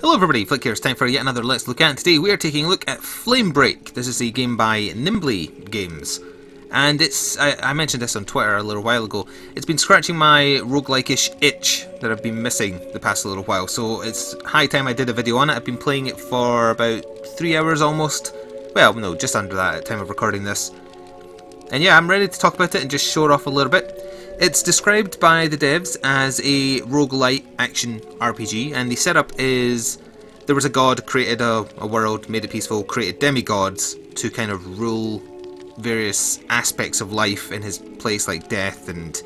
Hello everybody, Flick here. It's time for yet another Let's Look At. Today we are taking a look at Flamebreak. This is a game by Nimbly Games. And I mentioned this on Twitter a little while ago. It's been scratching my roguelike-ish itch that I've been missing the past little while. So it's high time I did a video on it. I've been playing it for about 3 hours almost. Well, no, just under that at the time of recording this. And yeah, I'm ready to talk about it and just show it off a little bit. It's described by the devs as a roguelite action RPG, and the setup is there was a god, created a world, made it peaceful, created demigods to kind of rule various aspects of life in his place, like death and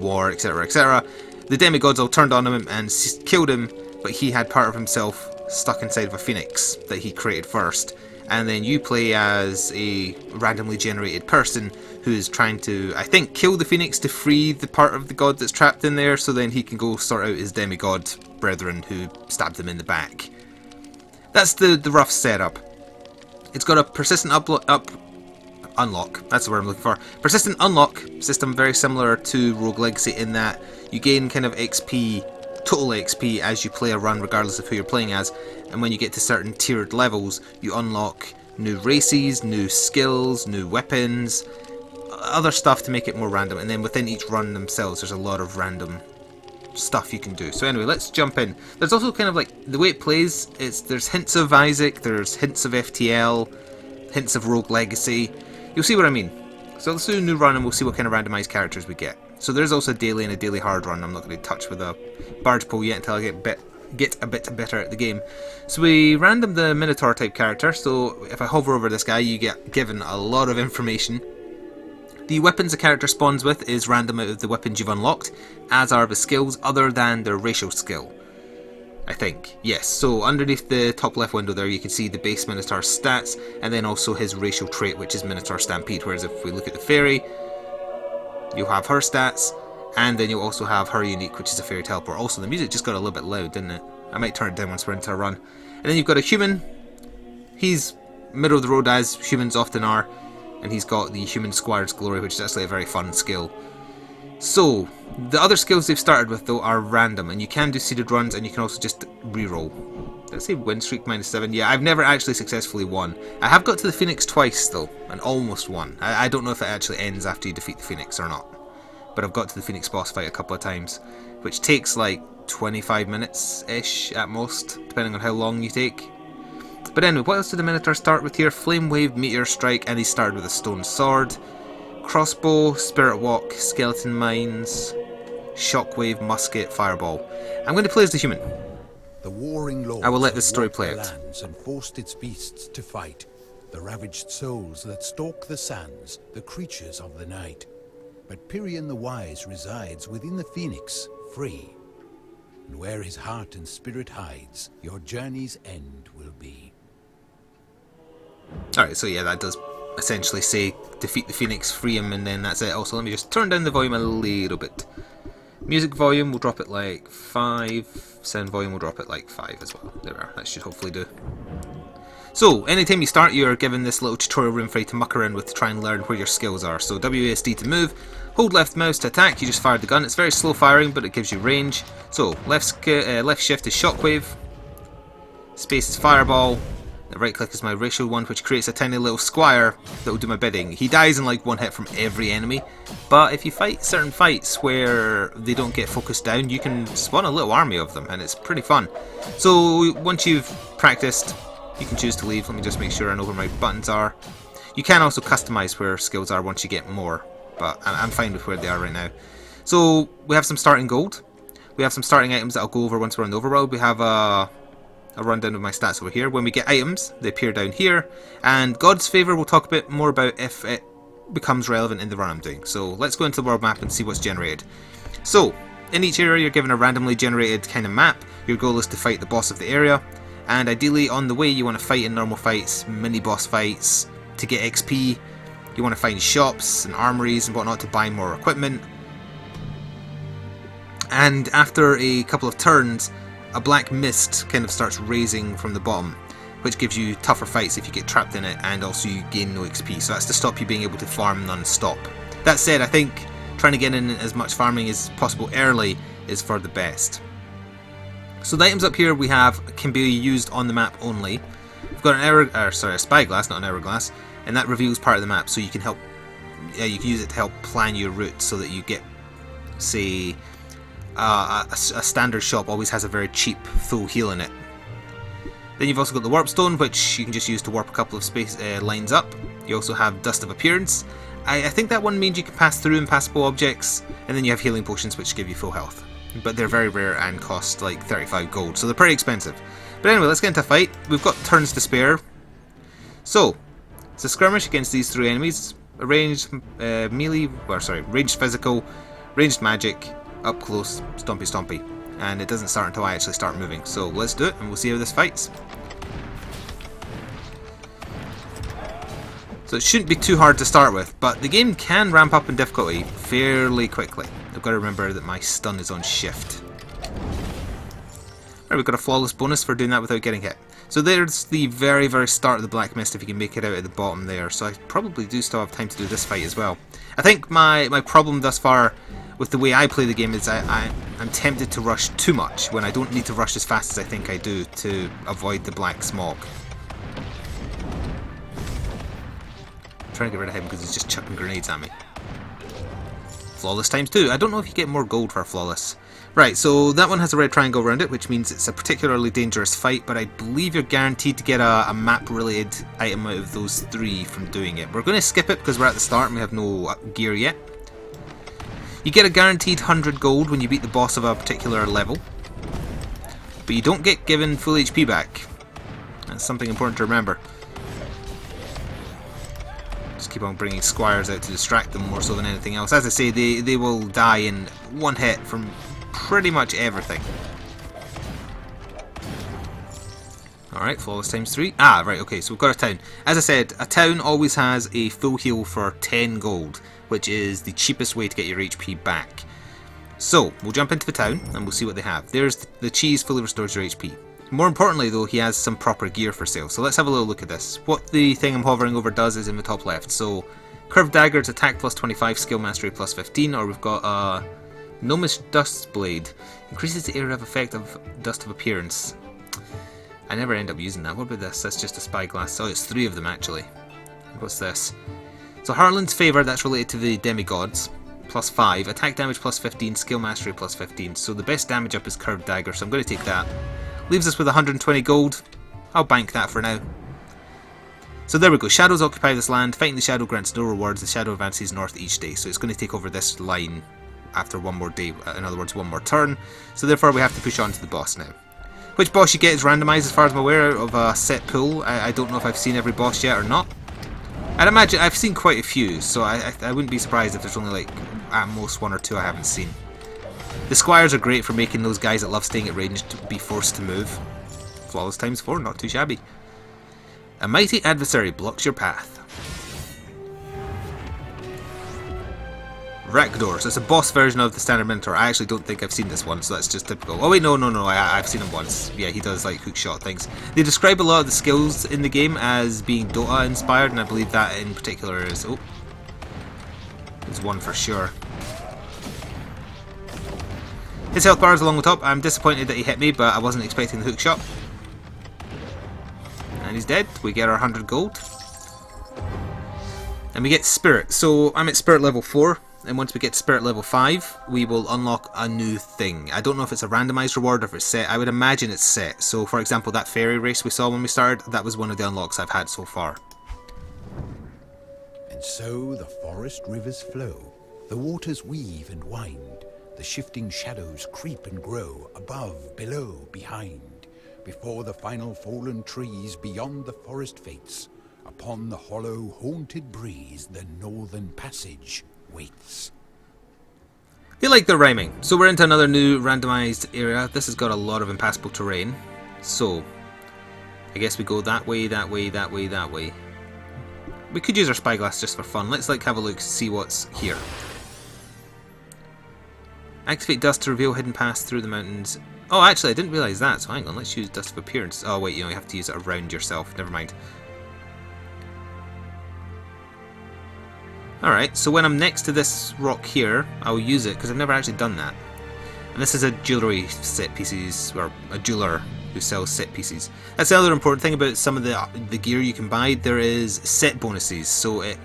war, etc, etc. The demigods all turned on him and killed him, but he had part of himself stuck inside of a phoenix that he created first. And then you play as a randomly generated person who's trying to, I think, kill the phoenix to free the part of the god that's trapped in there, so then he can go sort out his demigod brethren who stabbed him in the back. That's the rough setup. It's got a persistent unlock, that's the word I'm looking for. Persistent unlock system, very similar to Rogue Legacy in that you gain kind of XP, total XP, as you play a run regardless of who you're playing as, and when you get to certain tiered levels you unlock new races, new skills, new weapons, other stuff to make it more random, and then within each run themselves there's a lot of random stuff you can do. So anyway, let's jump in. There's also kind of like, the way it plays, there's hints of Isaac, there's hints of FTL, hints of Rogue Legacy. You'll see what I mean. So let's do a new run and we'll see what kind of randomized characters we get. So there's also a daily and a daily hard run. I'm not going to touch with a barge pole yet until I get a bit better at the game. So we random the Minotaur type character. So if I hover over this guy, you get given a lot of information. The weapons a character spawns with is random out of the weapons you've unlocked, as are the skills other than their racial skill. I think. Yes, so underneath the top left window there you can see the base Minotaur stats, and then also his racial trait, which is Minotaur Stampede, whereas if we look at the fairy, you'll have her stats, and then you'll also have her unique, which is a fairy teleport. Also, the music just got a little bit loud, didn't it? I might turn it down once we're into a run. And then you've got a human. He's middle of the road, as humans often are, and he's got the Human Squire's Glory, which is actually a very fun skill. So, the other skills they've started with, though, are random, and you can do seeded runs, and you can also just reroll. Did I say win streak -7? Yeah, I've never actually successfully won. I have got to the Phoenix twice, though, and almost won. I don't know if it actually ends after you defeat the Phoenix or not, but I've got to the Phoenix boss fight a couple of times, which takes like 25 minutes-ish at most, depending on how long you take. But anyway, what else did the Minotaur start with here? Flame Wave, Meteor Strike, and he started with a stone sword. Crossbow, Spirit Walk, Skeleton Mines, Shockwave, Musket, Fireball. I'm going to play as the human. The warring lords I will let this story play out. lands and forced its beasts to fight, the ravaged souls that stalk the sands, the creatures of the night. But Pirion the Wise resides within the Phoenix, free. And where his heart and spirit hides, your journey's end will be. Alright, so yeah, that does essentially say defeat the Phoenix, free him, and then that's it. Also, let me just turn down the volume a little bit. Music volume, we'll drop it like 5. Sound volume, we'll drop it like 5 as well. There we are, that should hopefully do. So, anytime you start, you're given this little tutorial room for you to muck around with to try and learn where your skills are. So, WASD to move, hold left mouse to attack, you just fired the gun. It's very slow firing, but it gives you range. So, left shift is Shockwave, space is Fireball, the right click is my racial one, which creates a tiny little squire that will do my bidding. He dies in like one hit from every enemy, but if you fight certain fights where they don't get focused down, you can spawn a little army of them, and it's pretty fun. So once you've practiced, you can choose to leave. Let me just make sure I know where my buttons are. You can also customize where skills are once you get more, but I'm fine with where they are right now. So we have some starting gold. We have some starting items that I'll go over once we're in the overworld. We have a rundown of my stats over here. When we get items, they appear down here, and God's Favour we'll talk a bit more about if it becomes relevant in the run I'm doing. So let's go into the world map and see what's generated. So, in each area you're given a randomly generated kind of map. Your goal is to fight the boss of the area, and ideally on the way you want to fight in normal fights, mini boss fights, to get XP. You want to find shops and armories and whatnot to buy more equipment. And after a couple of turns, a black mist kind of starts raising from the bottom, which gives you tougher fights if you get trapped in it, and also you gain no XP, so that's to stop you being able to farm non-stop. That said, I think trying to get in as much farming as possible early is for the best. So the items up here we have can be used on the map only. We've got a spyglass, not an hourglass, and that reveals part of the map, so you can help. You can use it to help plan your route, so that you get, say, a standard shop always has a very cheap full heal in it. Then you've also got the warp stone, which you can just use to warp a couple of space lines up. You also have dust of appearance. I think that one means you can pass through impassable objects, and then you have healing potions which give you full health. But they're very rare and cost like 35 gold, so they're pretty expensive. But anyway, let's get into a fight. We've got turns to spare. So, it's a skirmish against these three enemies. Ranged ranged physical, ranged magic, up close, stompy. And it doesn't start until I actually start moving. So let's do it and we'll see how this fights. So it shouldn't be too hard to start with, but the game can ramp up in difficulty fairly quickly. I've got to remember that my stun is on shift. Right, we've got a flawless bonus for doing that without getting hit. So there's the very, very start of the Black Mist if you can make it out at the bottom there. So I probably do still have time to do this fight as well. I think my problem thus far with the way I play the game is I'm tempted to rush too much when I don't need to rush as fast as I think I do to avoid the black smog. I'm trying to get rid of him because he's just chucking grenades at me. Flawless ×2. I don't know if you get more gold for flawless. Right, so that one has a red triangle around it, which means it's a particularly dangerous fight, but I believe you're guaranteed to get a map-related item out of those three from doing it. We're going to skip it because we're at the start and we have no gear yet. You get a guaranteed 100 gold when you beat the boss of a particular level, but you don't get given full HP back. That's something important to remember. Just keep on bringing squires out to distract them more so than anything else. As I say, they will die in one hit from pretty much everything. Alright, flawless ×3. Ah, right, okay, so we've got a town. As I said, a town always has a full heal for 10 gold, which is the cheapest way to get your HP back. So, we'll jump into the town and we'll see what they have. There's the cheese fully restores your HP. More importantly though, he has some proper gear for sale. So let's have a little look at this. What the thing I'm hovering over does is in the top left. So, curved daggers, attack plus 25, skill mastery plus 15, or we've got a gnomish dust blade. Increases the area of effect of dust of appearance. I never end up using that. What about this? That's just a spyglass. Oh, it's 3 of them actually. What's this? So Harlan's Favour, that's related to the demigods, plus 5. Attack damage plus 15, skill mastery plus 15. So the best damage up is curved dagger, so I'm going to take that. Leaves us with 120 gold. I'll bank that for now. So there we go. Shadows occupy this land. Fighting the shadow grants no rewards. The shadow advances north each day. So it's going to take over this line after one more day. In other words, one more turn. So therefore we have to push on to the boss now. Which boss you get is randomised as far as I'm aware out of a set pool. I don't know if I've seen every boss yet or not. I'd imagine I've seen quite a few, so I wouldn't be surprised if there's only like at most 1 or 2 I haven't seen. The squires are great for making those guys that love staying at range to be forced to move. Flawless ×4, not too shabby. A mighty adversary blocks your path. Rakdor, so it's a boss version of the standard Minotaur. I actually don't think I've seen this one, so that's just typical. Oh wait, no, I've seen him once. Yeah, he does like hookshot things. They describe a lot of the skills in the game as being Dota inspired, and I believe that in particular is... oh, there's one for sure. His health bar is along the top. I'm disappointed that he hit me, but I wasn't expecting the hookshot. And he's dead. We get our 100 gold. And we get Spirit. So I'm at Spirit level 4. And once we get Spirit level 5, we will unlock a new thing. I don't know if it's a randomised reward or if it's set. I would imagine it's set. So for example, that fairy race we saw when we started, that was one of the unlocks I've had so far. And so the forest rivers flow, the waters weave and wind, the shifting shadows creep and grow, above, below, behind, before the final fallen trees beyond the forest fates, upon the hollow haunted breeze the northern passage waits. They like the rhyming. So we're into another new randomised area. This has got a lot of impassable terrain. So I guess we go that way, that way, that way, that way. We could use our spyglass just for fun. Let's like have a look, see what's here. Activate dust to reveal hidden paths through the mountains. Oh, actually, I didn't realise that. So hang on, let's use dust of appearance. Oh wait, you have to use it around yourself. Never mind. Alright, so when I'm next to this rock here, I'll use it, because I've never actually done that. And this is a jewellery set pieces, or a jeweller who sells set pieces. That's the other important thing about some of the gear you can buy. There is set bonuses, so it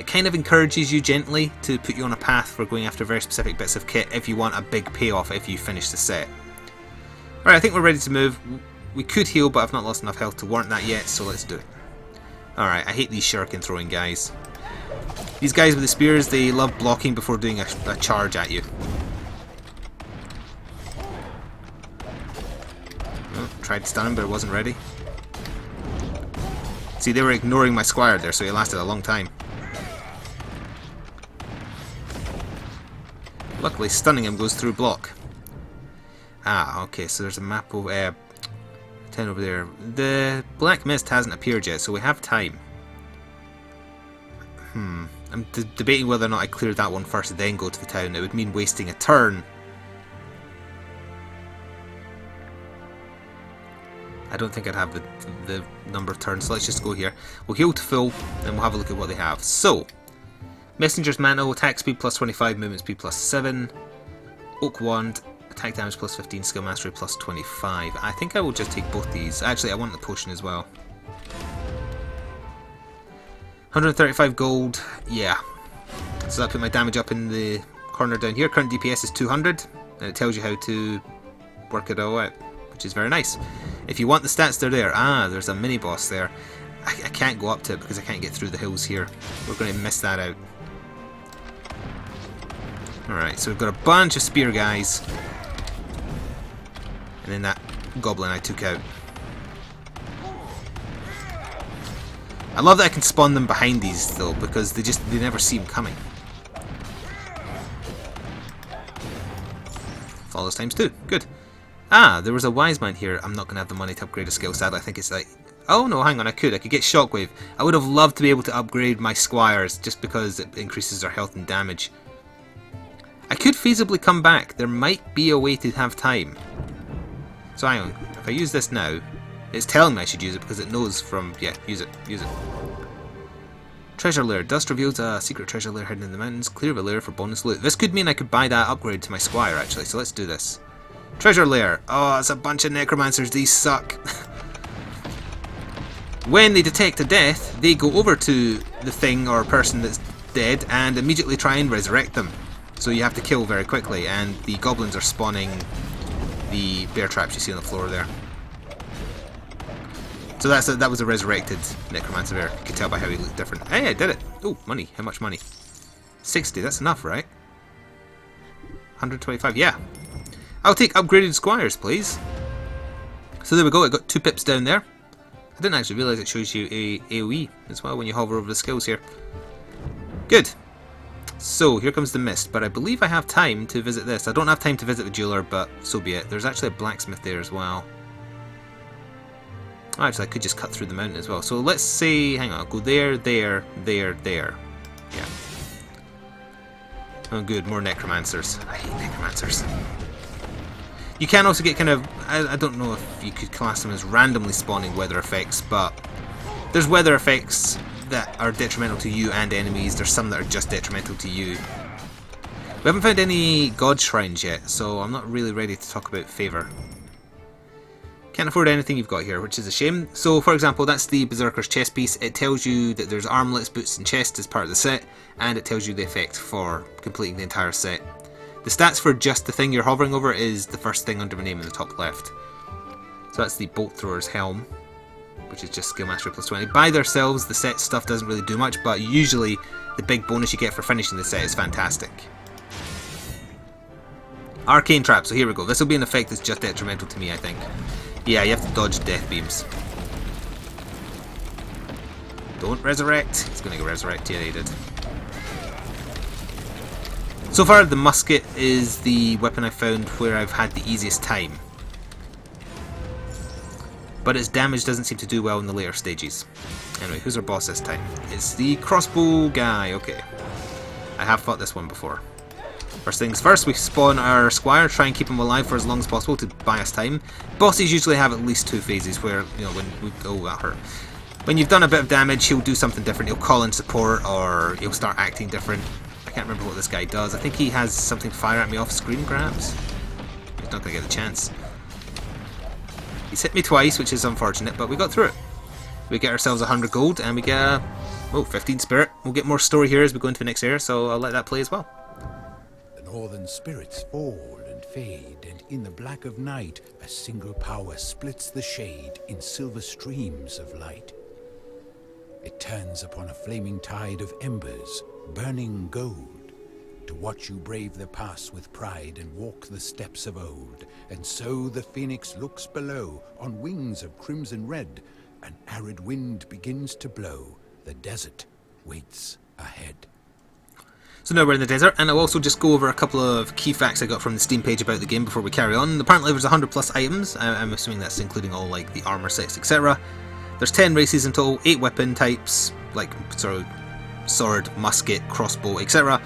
kind of encourages you gently to put you on a path for going after very specific bits of kit if you want a big payoff if you finish the set. Alright, I think we're ready to move. We could heal, but I've not lost enough health to warrant that yet, so let's do it. Alright, I hate these shuriken throwing guys. These guys with the spears, they love blocking before doing a charge at you. Oh, tried to stun him, but it wasn't ready. See, they were ignoring my squire there, so he lasted a long time. Luckily, stunning him goes through block. Ah, okay, so there's a map of 10 over there. The black mist hasn't appeared yet, so we have time. I'm debating whether or not I cleared that one first and then go to the town. It would mean wasting a turn. I don't think I'd have the number of turns, so let's just go here. We'll heal to full, and we'll have a look at what they have. So, Messenger's Mantle, attack speed plus 25, movement speed plus 7. Oak Wand, attack damage plus 15, skill mastery plus 25. I think I will just take both these. Actually, I want the potion as well. 135 gold, yeah. So that put my damage up in the corner down here. Current DPS is 200, and it tells you how to work it all out, which is very nice. If you want the stats, they're there. Ah, there's a mini boss there. I can't go up to it because I can't get through the hills here. We're going to miss that out. Alright, so we've got a bunch of spear guys. And then that goblin I took out. I love that I can spawn them behind these though, because they never see them coming. Flawless times 2, good. Ah, there was a wise man here. I'm not going to have the money to upgrade a skill, sadly. I think it's like... Oh no, hang on, I could get Shockwave. I would have loved to be able to upgrade my squires just because it increases their health and damage. I could feasibly come back. There might be a way to have time. So hang on, if I use this now, it's telling me I should use it because it knows from... Yeah, use it. Treasure lair. Dust reveals a secret treasure lair hidden in the mountains. Clear the lair for bonus loot. This could mean I could buy that upgrade to my squire actually, so let's do this. Treasure lair. Oh, it's a bunch of necromancers. These suck. When they detect a death, they go over to the thing or person that's dead and immediately try and resurrect them. So you have to kill very quickly, and the goblins are spawning the bear traps you see on the floor there. So that was a resurrected necromancer bear. You can tell by how he looked different. Hey, I did it! Oh, money. How much money? 60. That's enough, right? 125. Yeah. I'll take upgraded squires, please. So there we go. I got 2 pips down there. I didn't actually realise it shows you a AoE as well when you hover over the skills here. Good. So here comes the mist, but I believe I have time to visit this. I don't have time to visit the jeweler, but so be it. There's actually a blacksmith there as well. Oh, actually, I could just cut through the mountain as well. So let's say, hang on, I'll go there, there, there, there. Yeah. Oh good, more necromancers. I hate necromancers. You can also get kind of, I don't know if you could class them as randomly spawning weather effects, but there's weather effects that are detrimental to you and enemies. There's some that are just detrimental to you. We haven't found any god shrines yet, so I'm not really ready to talk about favour. Can't afford anything you've got here, which is a shame. So, for example, that's the Berserker's chest piece. It tells you that there's armlets, boots and chest as part of the set, and it tells you the effect for completing the entire set. The stats for just the thing you're hovering over is the first thing under my name in the top left. So that's the Bolt Thrower's Helm, which is just skill mastery plus 20. By themselves, the set stuff doesn't really do much, but usually the big bonus you get for finishing the set is fantastic. Arcane Trap, so here we go. This will be an effect that's just detrimental to me, I think. Yeah, you have to dodge death beams. Don't resurrect. He's going to go resurrect. Yeah, he did. So far, the musket is the weapon I found where I've had the easiest time. But its damage doesn't seem to do well in the later stages. Anyway, who's our boss this time? It's the crossbow guy. Okay. I have fought this one before. First things first, we spawn our squire, try and keep him alive for as long as possible to buy us time. Bosses usually have at least 2 phases where, you know, oh, that hurt. When you've done a bit of damage, he'll do something different. He'll call in support, or he'll start acting different. I can't remember what this guy does. I think he has something fire at me off screen, perhaps? not going to get the chance. He's hit me twice, which is unfortunate, but we got through it. We get ourselves 100 gold, and we get a 15 spirit. We'll get more story here as we go into the next area, so I'll let that play as well. The northern spirits fall and fade, and in the black of night, a single power splits the shade in silver streams of light. It turns upon a flaming tide of embers, burning gold, to watch you brave the pass with pride and walk the steps of old. And so the phoenix looks below, on wings of crimson red. An arid wind begins to blow. The desert waits ahead. So now we're in the desert, and I'll also just go over a couple of key facts I got from the Steam page about the game before we carry on. Apparently there's 100 plus items. I'm assuming that's including all like the armor sets, etc. There's 10 races in total, 8 weapon types, like sword, musket, crossbow, etc.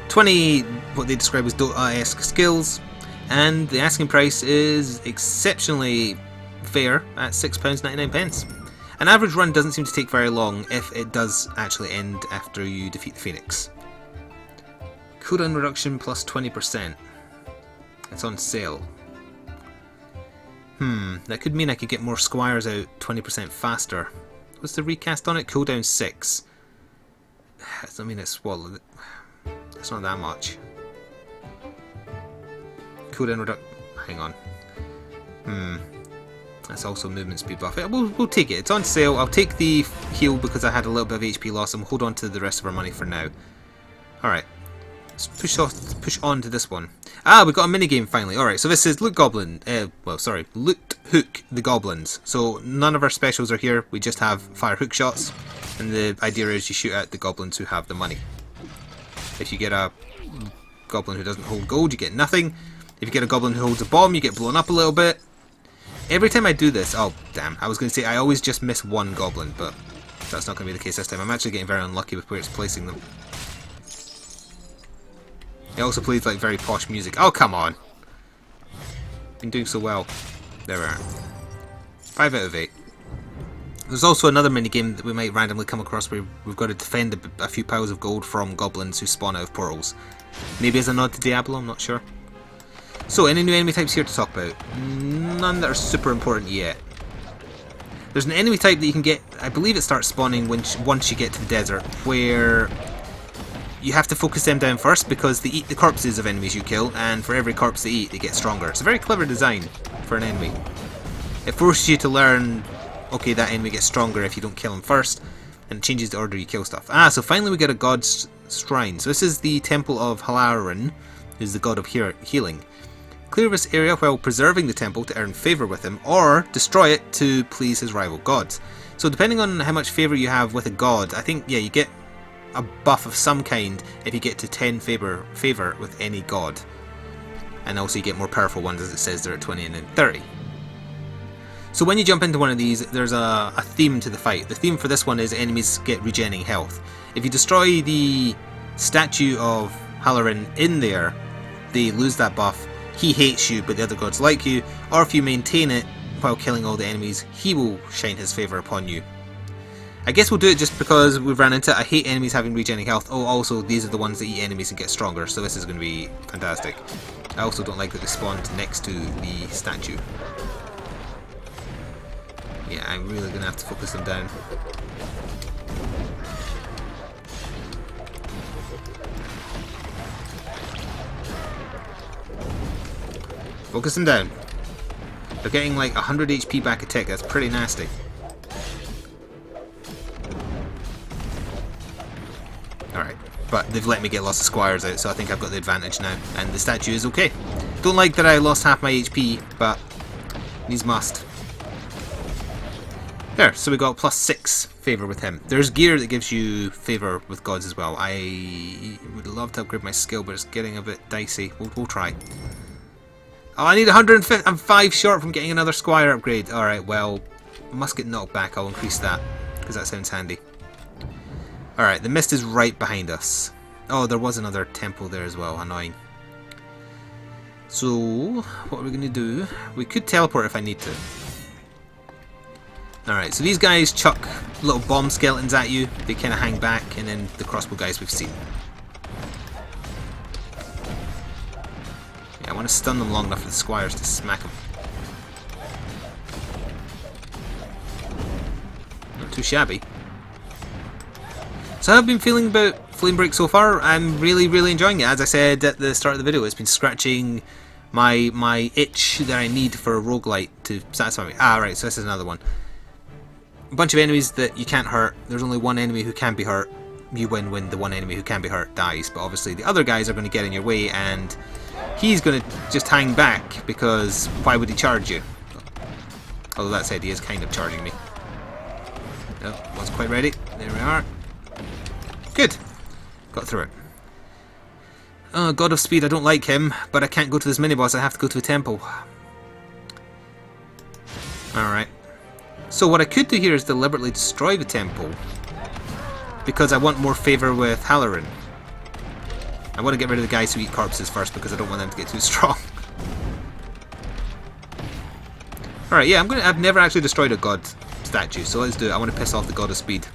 20 what they describe as Dota-esque skills, and the asking price is exceptionally fair at £6.99. An average run doesn't seem to take very long if it does actually end after you defeat the Phoenix. Cooldown reduction plus 20%. It's on sale. That could mean I could get more squires out 20% faster. What's the recast on it? Cooldown 6. I mean, it's not that much. Cooldown reduction. Hang on. That's also movement speed buff. We'll take it. It's on sale. I'll take the heal because I had a little bit of HP loss, and we'll hold on to the rest of our money for now. Alright. Let's push on to this one. We got a minigame finally. Alright, so this is Loot Hook the Goblins. So none of our specials are here. We just have fire hook shots. And the idea is you shoot at the goblins who have the money. If you get a goblin who doesn't hold gold, you get nothing. If you get a goblin who holds a bomb, you get blown up a little bit. Every time I do this, oh damn, I was going to say I always just miss one goblin, but that's not going to be the case this time. I'm actually getting very unlucky with where it's placing them. It also plays like very posh music. Oh come on! Been doing so well. There we are. 5 out of 8. There's also another minigame that we might randomly come across where we've got to defend a few piles of gold from goblins who spawn out of portals. Maybe as a nod to Diablo, I'm not sure. So, any new enemy types here to talk about? None that are super important yet. There's an enemy type that you can get, I believe it starts spawning once you get to the desert, where you have to focus them down first because they eat the corpses of enemies you kill, and for every corpse they eat, they get stronger. It's a very clever design for an enemy. It forces you to learn, okay, that enemy gets stronger if you don't kill him first, and it changes the order you kill stuff. So finally we get a god's shrine. So this is the Temple of Halaran, who's the god of healing. Clear this area while preserving the temple to earn favour with him, or destroy it to please his rival gods. So depending on how much favour you have with a god, I think, yeah, you get a buff of some kind if you get to 10 favour with any god. And also you get more powerful ones, as it says there at 20 and then 30. So when you jump into one of these, there's a theme to the fight. The theme for this one is enemies get regenerating health. If you destroy the statue of Halaran in there, they lose that buff. He hates you, but the other gods like you. Or if you maintain it while killing all the enemies, he will shine his favour upon you. I guess we'll do it just because we've ran into it. I hate enemies having regenerating health. Oh, also, these are the ones that eat enemies and get stronger, so this is going to be fantastic. I also don't like that they spawned next to the statue. Yeah, I'm really going to have to focus them down. Focus them down. They're getting like 100 HP back a tick. That's pretty nasty. Alright, but they've let me get lots of squires out, so I think I've got the advantage now. And the statue is okay. Don't like that I lost half my HP, but these must. There, so we got +6 favour with him. There's gear that gives you favour with gods as well. I would love to upgrade my skill, but it's getting a bit dicey. We'll try. Oh, I need 150. I'm 5 short from getting another squire upgrade. Alright, well, must get knocked back. I'll increase that, because that sounds handy. Alright, the mist is right behind us. Oh, there was another temple there as well. Annoying. So, what are we going to do? We could teleport if I need to. Alright, so these guys chuck little bomb skeletons at you. They kind of hang back, and then the crossbow guys we've seen. Yeah, want to stun them long enough for the squires to smack them. Not too shabby. So how have I been feeling about Flamebreak so far? I'm really, really enjoying it. As I said at the start of the video, it's been scratching my itch that I need for a roguelite to satisfy me. Ah, right, so this is another one. A bunch of enemies that you can't hurt. There's only one enemy who can be hurt. You win when the one enemy who can be hurt dies. But obviously the other guys are going to get in your way, and he's going to just hang back, because why would he charge you? Although that said, he is kind of charging me. No, wasn't quite ready. There we are. Good. Got through it. Oh, God of Speed, I don't like him, but I can't go to this mini-boss, I have to go to a temple. Alright. So what I could do here is deliberately destroy the temple, because I want more favour with Halloran. I want to get rid of the guys who eat corpses first, because I don't want them to get too strong. Alright, yeah, I've never actually destroyed a god statue, so let's do it. I want to piss off the God of Speed.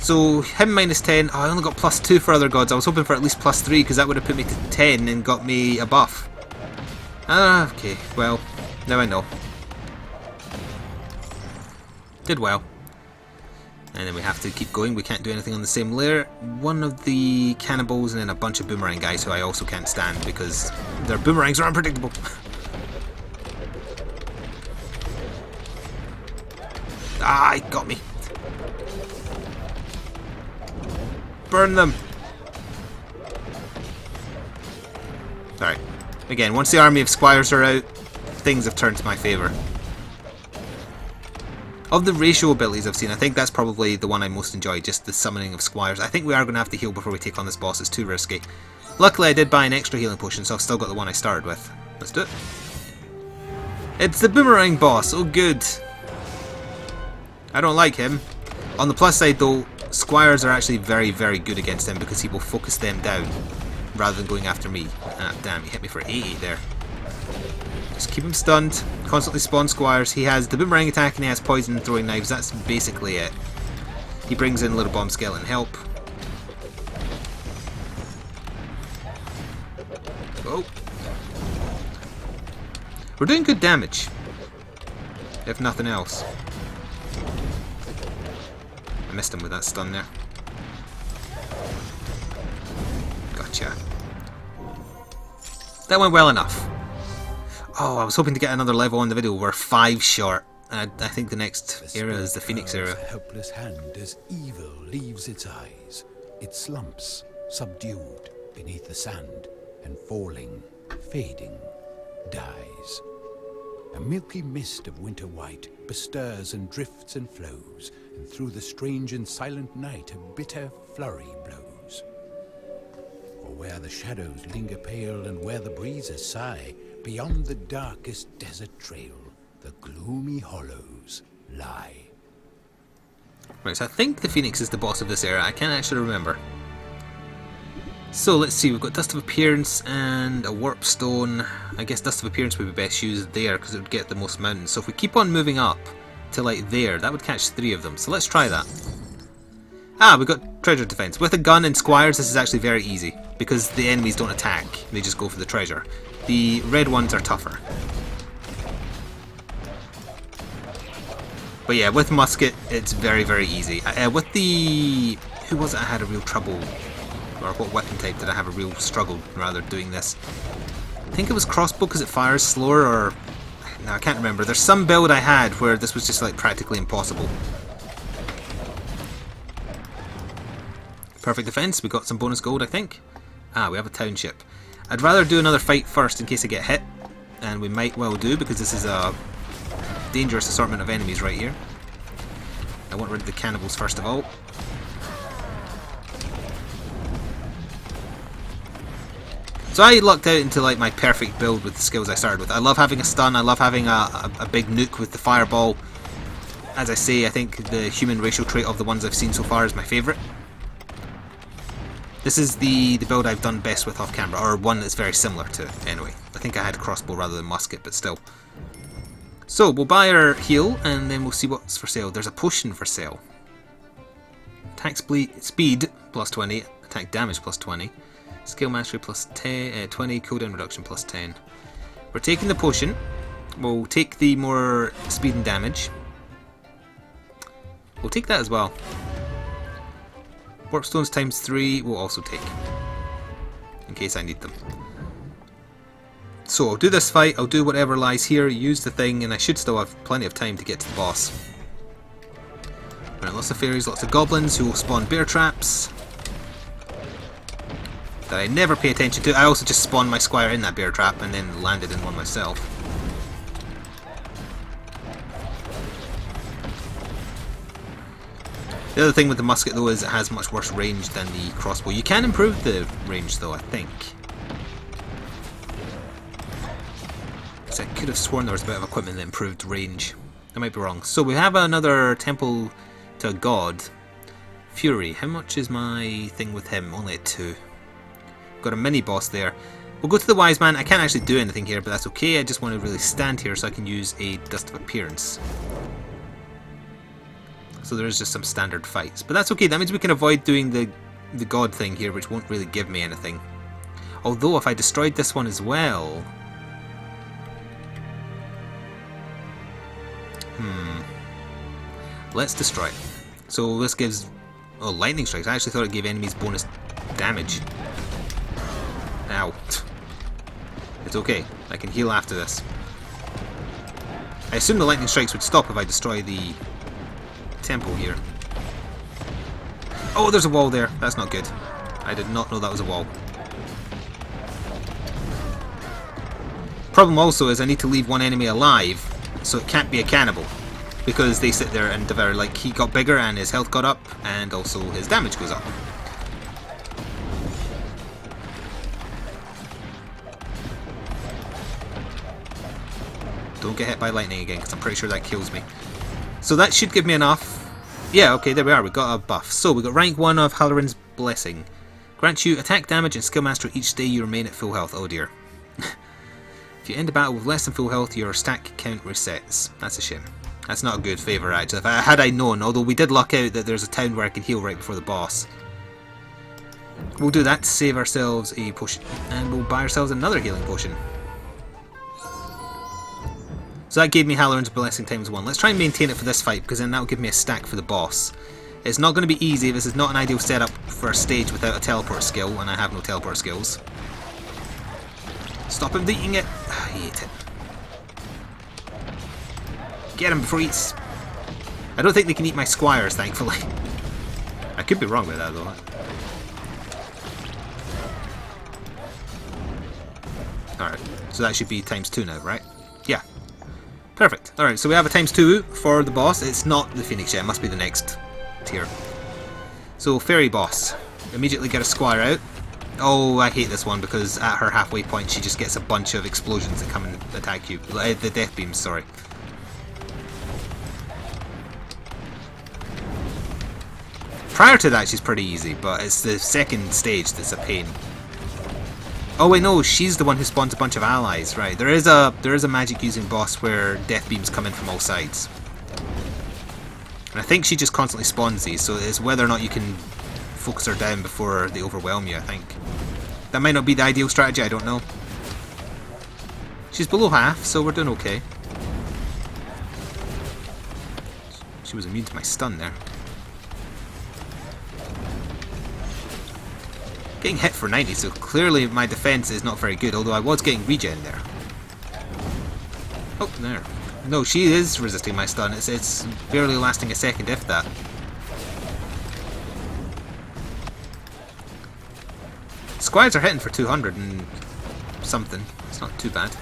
So, him minus 10. Oh, I only got plus 2 for other gods. I was hoping for at least plus 3, because that would have put me to 10 and got me a buff. Ah, okay. Well, now I know. Did well. And then we have to keep going. We can't do anything on the same layer. One of the cannibals and then a bunch of boomerang guys who I also can't stand, because their boomerangs are unpredictable. Ah, he got me. Burn them! Sorry. Again, once the army of squires are out, things have turned to my favour. Of the ratio abilities I've seen, I think that's probably the one I most enjoy, just the summoning of squires. I think we are going to have to heal before we take on this boss, it's too risky. Luckily I did buy an extra healing potion, so I've still got the one I started with. Let's do it. It's the boomerang boss, oh good. I don't like him. On the plus side though, squires are actually very, very good against him, because he will focus them down rather than going after me. Ah, damn, he hit me for 80 there. Just keep him stunned, constantly spawn squires. He has the boomerang attack and he has poison and throwing knives. That's basically it. He brings in little bomb skeleton help. Oh. We're doing good damage, if nothing else. I missed him with that stun there. Gotcha. That went well enough. Oh, I was hoping to get another level on the video. We're 5 short. I think the next era is the Phoenix era. Helpless hand as evil leaves its eyes. It slumps, subdued, beneath the sand, and falling, fading, dies. A milky mist of winter white bestirs and drifts and flows, and through the strange and silent night a bitter flurry blows. For where the shadows linger pale and where the breezes sigh, beyond the darkest desert trail, the gloomy hollows lie. Right, so I think the Phoenix is the boss of this era. I can't actually remember. So let's see, we've got Dust of Appearance and a Warp Stone. I guess Dust of Appearance would be best used there because it would get the most mountains. So if we keep on moving up to like there, that would catch 3 of them. So let's try that. Ah, we've got Treasure Defense. With a gun and squires, this is actually very easy because the enemies don't attack, they just go for the treasure. The red ones are tougher. But yeah, with musket, it's very, very easy. With the... who was it I had a real trouble, or what weapon type did I have a real struggle, rather, doing this? I think it was crossbow because it fires slower, or... no, I can't remember. There's some build I had where this was just like practically impossible. Perfect defense, we got some bonus gold, I think. Ah, we have a township. I'd rather do another fight first in case I get hit, and we might well do because this is a dangerous assortment of enemies right here. I want rid of the cannibals first of all. So I lucked out into like my perfect build with the skills I started with. I love having a stun, I love having a big nuke with the fireball. As I say, I think the human racial trait of the ones I've seen so far is my favourite. This is the build I've done best with off camera, or one that's very similar to it, anyway. I think I had crossbow rather than musket, but still. So, we'll buy our heal, and then we'll see what's for sale. There's a potion for sale. Attack speed, plus 20. Attack damage, plus 20. Skill mastery plus 10, 20, cooldown reduction plus 10. We're taking the potion. We'll take the more speed and damage. We'll take that as well. Warp stones times 3 we'll also take, in case I need them. So I'll do this fight, I'll do whatever lies here, use the thing, and I should still have plenty of time to get to the boss. Right, lots of fairies, lots of goblins who will spawn bear traps that I never pay attention to. I also just spawned my squire in that bear trap and then landed in one myself. The other thing with the musket though is it has much worse range than the crossbow. You can improve the range though, I think. So I could have sworn there was a bit of equipment that improved range. I might be wrong. So we have another temple to a god. Fury. How much is my thing with him? Only at 2. Got a mini boss there. We'll go to the wise man. I can't actually do anything here, but that's okay. I just want to really stand here so I can use a dust of appearance. So there is just some standard fights, but that's okay. That means we can avoid doing the god thing here, which won't really give me anything. Although if I destroyed this one as well, let's destroy it. So this gives lightning strikes. I actually thought it gave enemies bonus damage. Ow. It's okay. I can heal after this. I assume the lightning strikes would stop if I destroy the temple here. Oh, there's a wall there. That's not good. I did not know that was a wall. Problem also is I need to leave one enemy alive, so it can't be a cannibal, because they sit there and devour. Like, he got bigger and his health got up, and also his damage goes up. Don't get hit by lightning again, because I'm pretty sure that kills me. So that should give me enough. Yeah, okay, there we are. We got a buff. So we got rank 1 of Halloran's Blessing. Grants you attack damage and skill mastery each day you remain at full health. Oh dear. If you end a battle with less than full health, your stack count resets. That's a shame. That's not a good favour, actually. Had I known, although we did luck out that there's a town where I can heal right before the boss. We'll do that to save ourselves a potion. And we'll buy ourselves another healing potion. So that gave me Halloran's Blessing times 1. Let's try and maintain it for this fight, because then that'll give me a stack for the boss. It's not going to be easy. This is not an ideal setup for a stage without a teleport skill, and I have no teleport skills. Stop him eating it. He ate it. Get him before he eats. I don't think they can eat my squires, thankfully. I could be wrong with that, though. Alright, so that should be times 2 now, right? Yeah. Perfect. Alright, so we have a times 2 for the boss. It's not the Phoenix yet, it must be the next tier. So, Fairy Boss. Immediately get a squire out. Oh, I hate this one because at her halfway point she just gets a bunch of explosions that come and attack you. The death beams, sorry. Prior to that she's pretty easy, but it's the second stage that's a pain. Oh wait, no, she's the one who spawns a bunch of allies, right? There is a magic using boss where death beams come in from all sides. And I think she just constantly spawns these, so it's whether or not you can focus her down before they overwhelm you, I think. That might not be the ideal strategy, I don't know. She's below half, so we're doing okay. She was immune to my stun there. Getting hit for 90, so clearly my defense is not very good, although I was getting regen there. Oh, there. No, she is resisting my stun. It's barely lasting a second, if that. Squires are hitting for 200 and something. It's not too bad.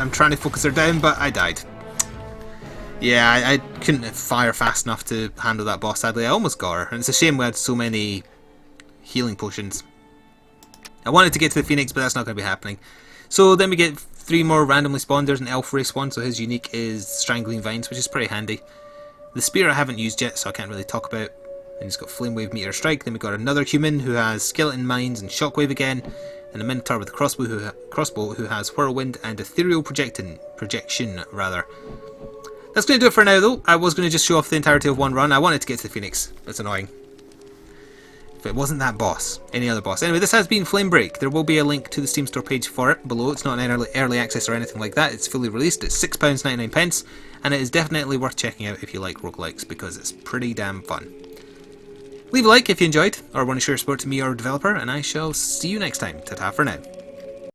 I'm trying to focus her down, but I died. Yeah, I couldn't fire fast enough to handle that boss, sadly. I almost got her, and it's a shame we had so many healing potions. I wanted to get to the Phoenix, but that's not going to be happening. So then we get 3 more randomly spawned. There's an elf race one, so his unique is Strangling Vines, which is pretty handy. The spear I haven't used yet, so I can't really talk about. And he's got Flame Wave, Meteor Strike. Then we got another human who has Skeleton Mines and Shockwave again. And a Minotaur with a crossbow who has Whirlwind and Ethereal Projection. That's going to do it for now, though. I was going to just show off the entirety of one run. I wanted to get to the Phoenix. That's annoying. If it wasn't that boss, any other boss. Anyway, this has been Flamebreak. There will be a link to the Steam store page for it below. It's not an early access or anything like that. It's fully released. It's £6.99, and it is definitely worth checking out if you like roguelikes, because it's pretty damn fun. Leave a like if you enjoyed, or want to share support to me or a developer, and I shall see you next time. Ta-ta for now.